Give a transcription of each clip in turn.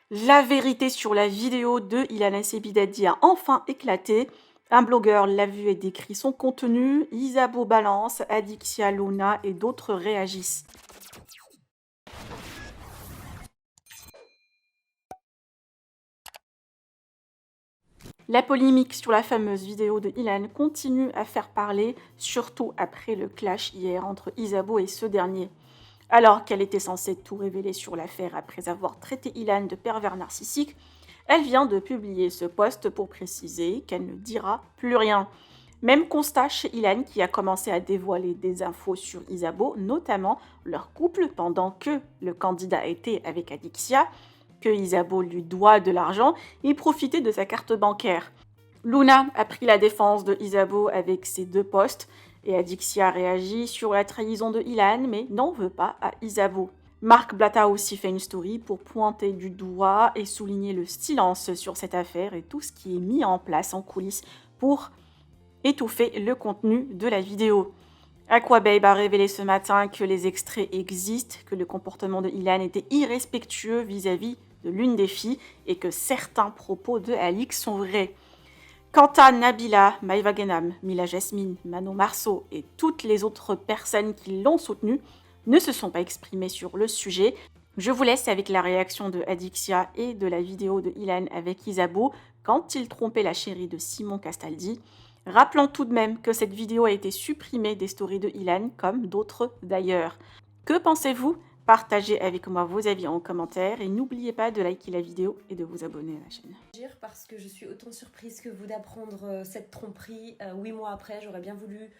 La vérité sur la vidéo de Ilana Sebidadi a enfin éclaté. Un blogueur l'a vu et décrit son contenu. Isabeau balance, Adixia, Luna et d'autres réagissent. La polémique sur la fameuse vidéo de Ilan continue à faire parler, surtout après le clash hier entre Isabeau et ce dernier. Alors qu'elle était censée tout révéler sur l'affaire après avoir traité Ilan de pervers narcissique, elle vient de publier ce post pour préciser qu'elle ne dira plus rien. Même constat chez Ilan qui a commencé à dévoiler des infos sur Isabeau, notamment leur couple pendant que le candidat était avec Adixia, que Isabeau lui doit de l'argent et profitait de sa carte bancaire. Luna a pris la défense de Isabeau avec ses deux posts et Adixia réagit sur la trahison de Ilan mais n'en veut pas à Isabeau. Marc Blatt a aussi fait une story pour pointer du doigt et souligner le silence sur cette affaire et tout ce qui est mis en place en coulisses pour étouffer le contenu de la vidéo. Aquababe a révélé ce matin que les extraits existent, que le comportement de Ilan était irrespectueux vis-à-vis de l'une des filles et que certains propos de Alix sont vrais. Quant à Nabila, Maïva Genam, Mila Jasmine, Manon Marceau et toutes les autres personnes qui l'ont soutenue ne se sont pas exprimées sur le sujet. Je vous laisse avec la réaction de Adixia et de la vidéo de Ilan avec Isabeau quand il trompait la chérie de Simon Castaldi. Rappelons tout de même que cette vidéo a été supprimée des stories de Ilan, comme d'autres d'ailleurs. Que pensez-vous? Partagez avec moi vos avis en commentaire et n'oubliez pas de liker la vidéo et de vous abonner à la chaîne. Parce que je suis autant surprise que vous d'apprendre cette tromperie 8 mois après. J'aurais bien voulu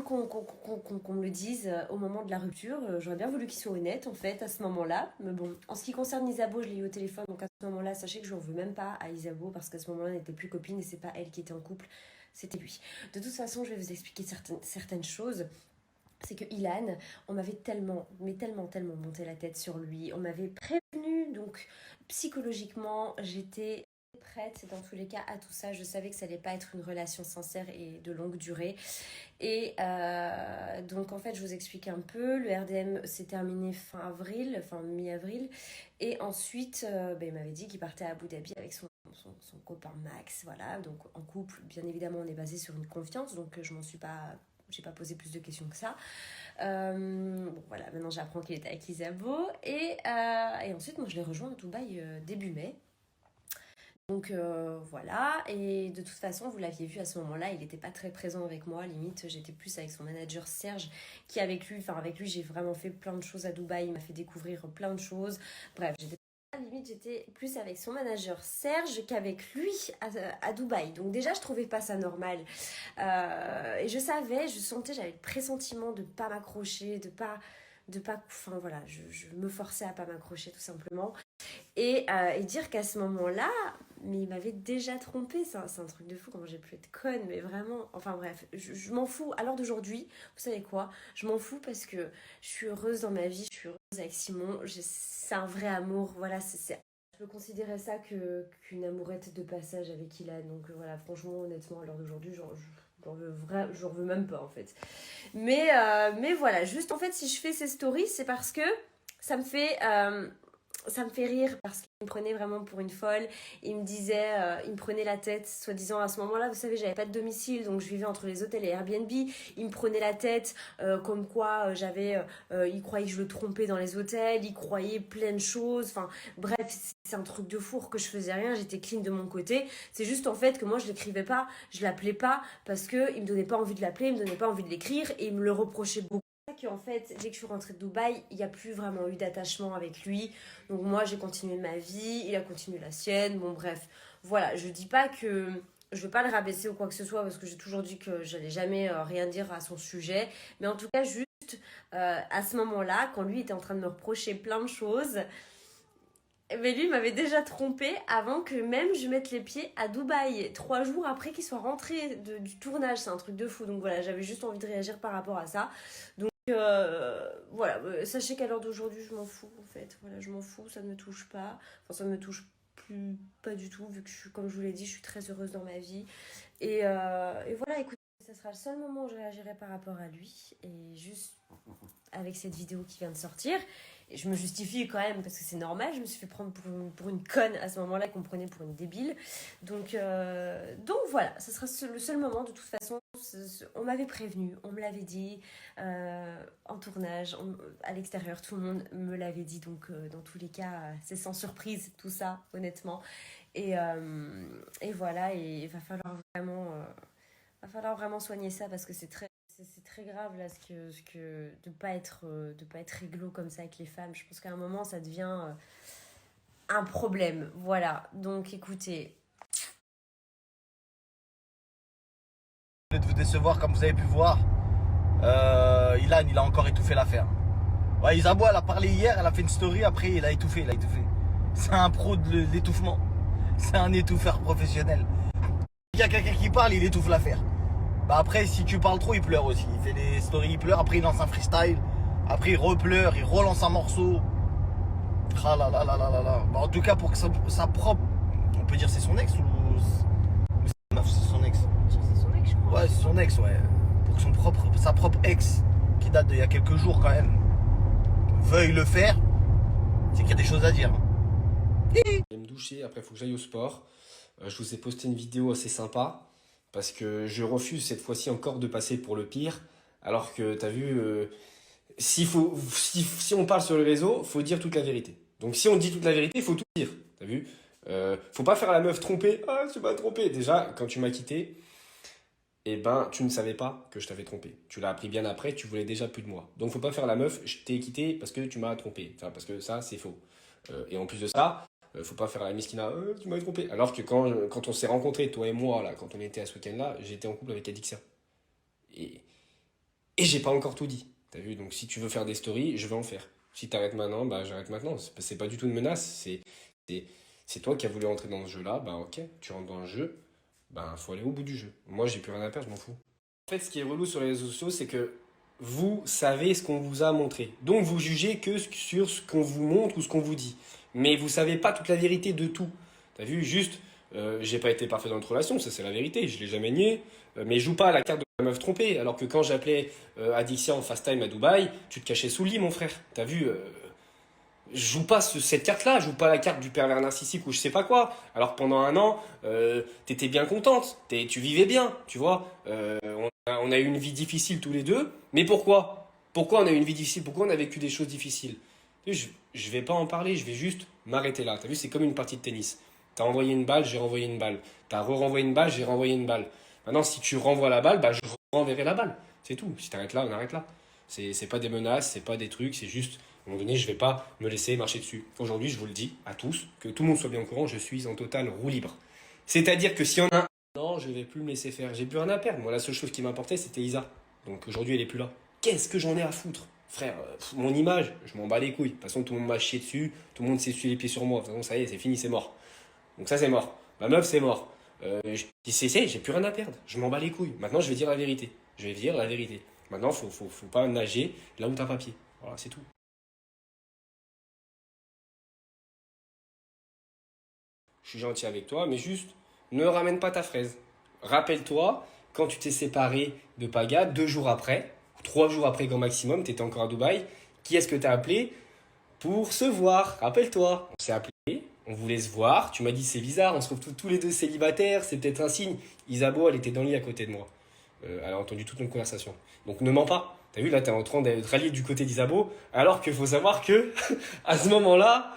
qu'on me le dise au moment de la rupture. J'aurais bien voulu qu'il soit honnête en fait à ce moment-là. Mais bon, en ce qui concerne Isabeau, je l'ai eu au téléphone. Donc à ce moment-là, sachez que je n'en veux même pas à Isabeau parce qu'à ce moment-là, elle n'était plus copine et c'est pas elle qui était en couple, c'était lui. De toute façon, je vais vous expliquer certaines choses. C'est que Ilan, on m'avait tellement monté la tête sur lui. On m'avait prévenu, donc psychologiquement, j'étais prête dans tous les cas à tout ça. Je savais que ça allait pas être une relation sincère et de longue durée. Et donc en fait, je vous explique un peu. Le RDM s'est terminé fin avril, fin mi-avril. Et ensuite, il m'avait dit qu'il partait à Abu Dhabi avec son copain Max. Voilà, donc en couple, bien évidemment, on est basé sur une confiance. Donc je m'en suis pas... J'ai pas posé plus de questions que ça. Bon, voilà, maintenant j'apprends qu'il était avec Isabeau. Et ensuite, moi, je l'ai rejoint à Dubaï début mai. Donc voilà, et de toute façon, vous l'aviez vu à ce moment-là, il n'était pas très présent avec moi, limite j'étais plus avec son manager Serge, qui avec lui j'ai vraiment fait plein de choses à Dubaï, il m'a fait découvrir plein de choses, bref, j'étais plus avec son manager Serge qu'avec lui à Dubaï, donc déjà je trouvais pas ça normal, et je sentais, j'avais le pressentiment de pas m'accrocher, enfin voilà, je me forçais à pas m'accrocher tout simplement. Et dire qu'à ce moment-là, mais il m'avait déjà trompé, c'est un truc de fou, comment j'ai pu être conne, mais vraiment, enfin bref, je m'en fous. À l'heure d'aujourd'hui, vous savez quoi, je m'en fous parce que je suis heureuse dans ma vie, je suis heureuse avec Simon, c'est un vrai amour, voilà, je peux considérer ça qu'une amourette de passage avec Ilan, donc voilà, franchement, honnêtement, à l'heure d'aujourd'hui, j'en veux même pas en fait. Mais voilà, juste en fait, si je fais ces stories, c'est parce que ça me fait... ça me fait rire parce qu'il me prenait vraiment pour une folle. Il me disait, il me prenait la tête, soi-disant à ce moment-là, vous savez, j'avais pas de domicile, donc je vivais entre les hôtels et Airbnb. Il me prenait la tête comme quoi il croyait que je le trompais dans les hôtels, il croyait plein de choses. Enfin, bref, c'est un truc de four que je faisais rien, j'étais clean de mon côté. C'est juste en fait que moi je l'écrivais pas, je l'appelais pas parce que il me donnait pas envie de l'appeler, il me donnait pas envie de l'écrire et il me le reprochait beaucoup. En fait, dès que je suis rentrée de Dubaï, il n'y a plus vraiment eu d'attachement avec lui. Donc moi, j'ai continué ma vie, il a continué la sienne. Bon, bref, voilà, je dis pas que je veux pas le rabaisser ou quoi que ce soit parce que j'ai toujours dit que j'allais jamais rien dire à son sujet. Mais en tout cas, juste à ce moment-là, quand lui était en train de me reprocher plein de choses, mais lui m'avait déjà trompé avant que même je mette les pieds à Dubaï. 3 jours après qu'il soit rentré du tournage, c'est un truc de fou. Donc voilà, j'avais juste envie de réagir par rapport à ça. Donc voilà, sachez qu'à l'heure d'aujourd'hui, je m'en fous en fait. Voilà, je m'en fous, ça ne me touche pas. Enfin, ça ne me touche plus, pas du tout, vu que comme je vous l'ai dit, je suis très heureuse dans ma vie. Et voilà, écoutez, ça sera le seul moment où je réagirai par rapport à lui. Et juste avec cette vidéo qui vient de sortir. Et je me justifie quand même parce que c'est normal, je me suis fait prendre pour une conne à ce moment-là, qu'on me prenait pour une débile. Donc voilà, ce sera le seul moment de toute façon. On m'avait prévenu, on me l'avait dit en tournage, à l'extérieur, tout le monde me l'avait dit. Donc dans tous les cas, c'est sans surprise tout ça, honnêtement. Et voilà, et il va falloir vraiment soigner ça parce que c'est très grave là de pas être réglo comme ça avec les femmes. Je pense qu'à un moment ça devient un problème. Voilà. Donc écoutez, De vous décevoir, comme vous avez pu voir, Ilan, il a encore étouffé l'affaire. Ouais, Isabeau, elle a parlé hier, elle a fait une story, après il a étouffé. C'est un pro de l'étouffement. C'est un étouffeur professionnel. Il y a quelqu'un qui parle, il étouffe l'affaire. Bah après, si tu parles trop, il pleure aussi. Il fait des stories, il pleure, après il lance un freestyle, après il repleure, il relance un morceau. Ah là là là là là là. Bah, en tout cas, pour que sa propre... On peut dire c'est son ex ou c'est son ex. c'est son mec, je crois. Ouais, c'est son ex, ouais. Pour que sa propre ex, qui date d'il y a quelques jours quand même, veuille le faire, c'est qu'il y a des choses à dire. Je vais me doucher, après il faut que j'aille au sport. Je vous ai posté une vidéo assez sympa parce que je refuse cette fois-ci encore de passer pour le pire. Alors que tu as vu, si on parle sur le réseau, faut dire toute la vérité. Donc si on dit toute la vérité, il faut tout dire. Tu as vu? Faut pas faire la meuf trompée. Ah, tu m'as trompé. Déjà, quand tu m'as quitté, eh ben, tu ne savais pas que je t'avais trompé. Tu l'as appris bien après, tu voulais déjà plus de moi. Donc faut pas faire la meuf, je t'ai quitté parce que tu m'as trompé. Enfin, parce que ça, c'est faux. Et en plus de ça, faut pas faire la miskina, tu m'as trompé. Alors que quand on s'est rencontrés, toi et moi, là, quand on était à ce week-end-là, j'étais en couple avec Adixia. Et, et j'ai pas encore tout dit. T'as vu? Donc si tu veux faire des stories, je vais en faire. Si t'arrêtes maintenant, bah j'arrête maintenant. C'est pas du tout une menace. C'est, c'est toi qui as voulu entrer dans ce jeu-là. Bah ok, tu rentres dans le jeu. Bah faut aller au bout du jeu. Moi j'ai plus rien à perdre, je m'en fous. En fait, ce qui est relou sur les réseaux sociaux, c'est que vous savez ce qu'on vous a montré. Donc vous jugez que sur ce qu'on vous montre ou ce qu'on vous dit. Mais vous savez pas toute la vérité de tout. T'as vu, juste, j'ai pas été parfait dans notre relation, ça c'est la vérité, je l'ai jamais nié. Mais je joue pas à la carte de la meuf trompée. Alors que quand j'appelais Adixia en fast time à Dubaï, tu te cachais sous le lit, mon frère. T'as vu, je joue pas cette carte-là, je joue pas la carte du pervers narcissique ou je sais pas quoi. Alors que pendant un an, t'étais bien contente, tu vivais bien, tu vois. On a eu une vie difficile tous les deux, mais pourquoi? Pourquoi on a eu une vie difficile? Pourquoi on a vécu des choses difficiles? Je vais pas en parler, je vais juste m'arrêter là. T'as vu, c'est comme une partie de tennis. T'as envoyé une balle, j'ai renvoyé une balle. T'as renvoyé une balle, j'ai renvoyé une balle. Maintenant, si tu renvoies la balle, bah je renverrai la balle. C'est tout. Si t'arrêtes là, on arrête là. C'est pas des menaces, c'est pas des trucs, c'est juste, à un moment donné, je vais pas me laisser marcher dessus. Aujourd'hui, je vous le dis à tous, que tout le monde soit bien au courant, je suis en totale roue libre. C'est-à-dire que si on a un... Non, je vais plus me laisser faire. J'ai plus rien à perdre. Moi, la seule chose qui m'importait, c'était Isa. Donc aujourd'hui, elle est plus là. Qu'est-ce que j'en ai à foutre? Frère, mon image, je m'en bats les couilles. De toute façon, tout le monde m'a chié dessus, tout le monde s'est sué les pieds sur moi. De toute façon, ça y est, c'est fini, c'est mort. Donc ça, c'est mort. Ma meuf, c'est mort. J'ai plus rien à perdre. Je m'en bats les couilles. Maintenant, je vais dire la vérité. Je vais dire la vérité. Maintenant, faut pas nager là où t'as pas pied. Voilà, c'est tout. Je suis gentil avec toi, mais juste, ne ramène pas ta fraise. Rappelle-toi, quand tu t'es séparé de Paga, 2 jours après, 3 jours après grand maximum, tu étais encore à Dubaï, qui est-ce que tu as appelé pour se voir? Rappelle-toi, on s'est appelé, on voulait se voir, tu m'as dit c'est bizarre, on se retrouve tous les deux célibataires, c'est peut-être un signe. Isabeau, elle était dans le lit à côté de moi. Elle a entendu toute notre conversation. Donc ne mens pas. T'as vu, là, t'es en train d'être rallié du côté d'Isabeau, alors qu'il faut savoir que, à ce moment-là,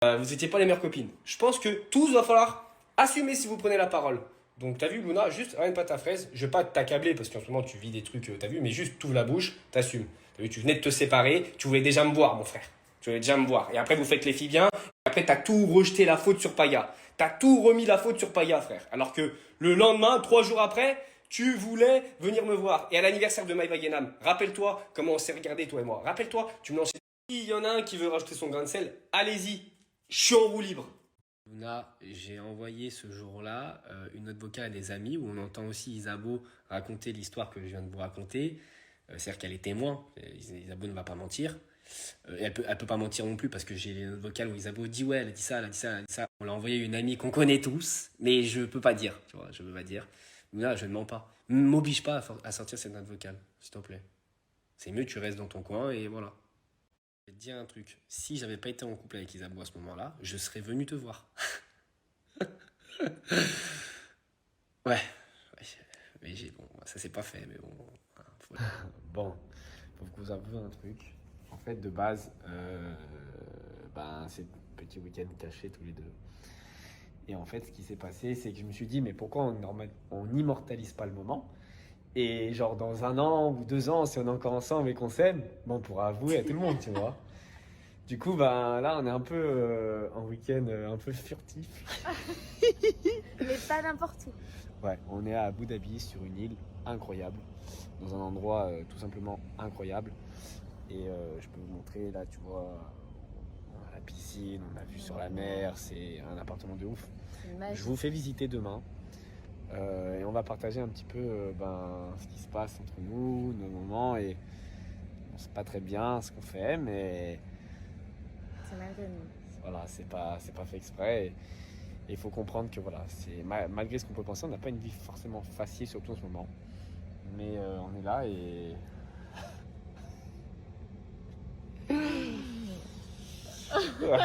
vous n'étiez pas les meilleures copines. Je pense que tous va falloir assumer si vous prenez la parole. Donc t'as vu Luna, juste ramène pas ta fraise. Je vais pas t'accabler parce qu'en ce moment tu vis des trucs, t'as vu, mais juste t'ouvres la bouche, t'assumes. T'as vu, tu venais de te séparer, tu voulais déjà me voir mon frère. Tu voulais déjà me voir. Et après vous faites les filles bien. Et après t'as tout rejeté la faute sur Paya. T'as tout remis la faute sur Paya frère. Alors que le lendemain, 3 jours après, tu voulais venir me voir. Et à l'anniversaire de Maïva Genam, rappelle-toi comment on s'est regardé toi et moi. Rappelle-toi, tu me lançais. Il y en a un qui veut rajouter son grain de sel, allez-y, je suis en roue libre. Luna, j'ai envoyé ce jour-là une note vocale à des amis où on entend aussi Isabeau raconter l'histoire que je viens de vous raconter. C'est-à-dire qu'elle est témoin, Isabeau ne va pas mentir. Elle peut pas mentir non plus parce que j'ai les notes vocales où Isabeau dit ouais, elle a dit ça, elle a dit ça, elle a dit ça. On l'a envoyé à une amie qu'on connaît tous, mais je peux pas dire, tu vois, je peux pas dire. Luna, je ne mens pas. Ne m'oblige pas à sortir cette note vocale, s'il te plaît. C'est mieux, tu restes dans ton coin et voilà. Je vais te dire un truc. Si j'avais pas été en couple avec Isabeau à ce moment-là, je serais venu te voir. Ouais. Mais bon, ça s'est pas fait, mais bon. Bon, faut que vous avouez un truc. En fait, de base, c'est petit week-end caché tous les deux. Et en fait, ce qui s'est passé, c'est que je me suis dit, mais pourquoi on n'immortalise pas le moment? Et genre, dans 1 an ou 2 ans, si on est encore ensemble et qu'on s'aime, on pourra avouer à tout le monde, tu vois. Du coup, là, on est un peu en week-end un peu furtif. Mais pas n'importe où. Ouais, on est à Abu Dhabi, sur une île incroyable, dans un endroit tout simplement incroyable. Et je peux vous montrer, là, tu vois, on a la piscine, on a vue sur la mer, c'est un appartement de ouf. Je vous fais visiter demain. Et on va partager un petit peu ce qui se passe entre nous, nos moments. Et on sait pas très bien ce qu'on fait, mais C'est malgré nous. voilà, c'est pas fait exprès. Et il faut comprendre que voilà, malgré ce qu'on peut penser, on n'a pas une vie forcément facile, surtout en ce moment. Mais on est là et ouais,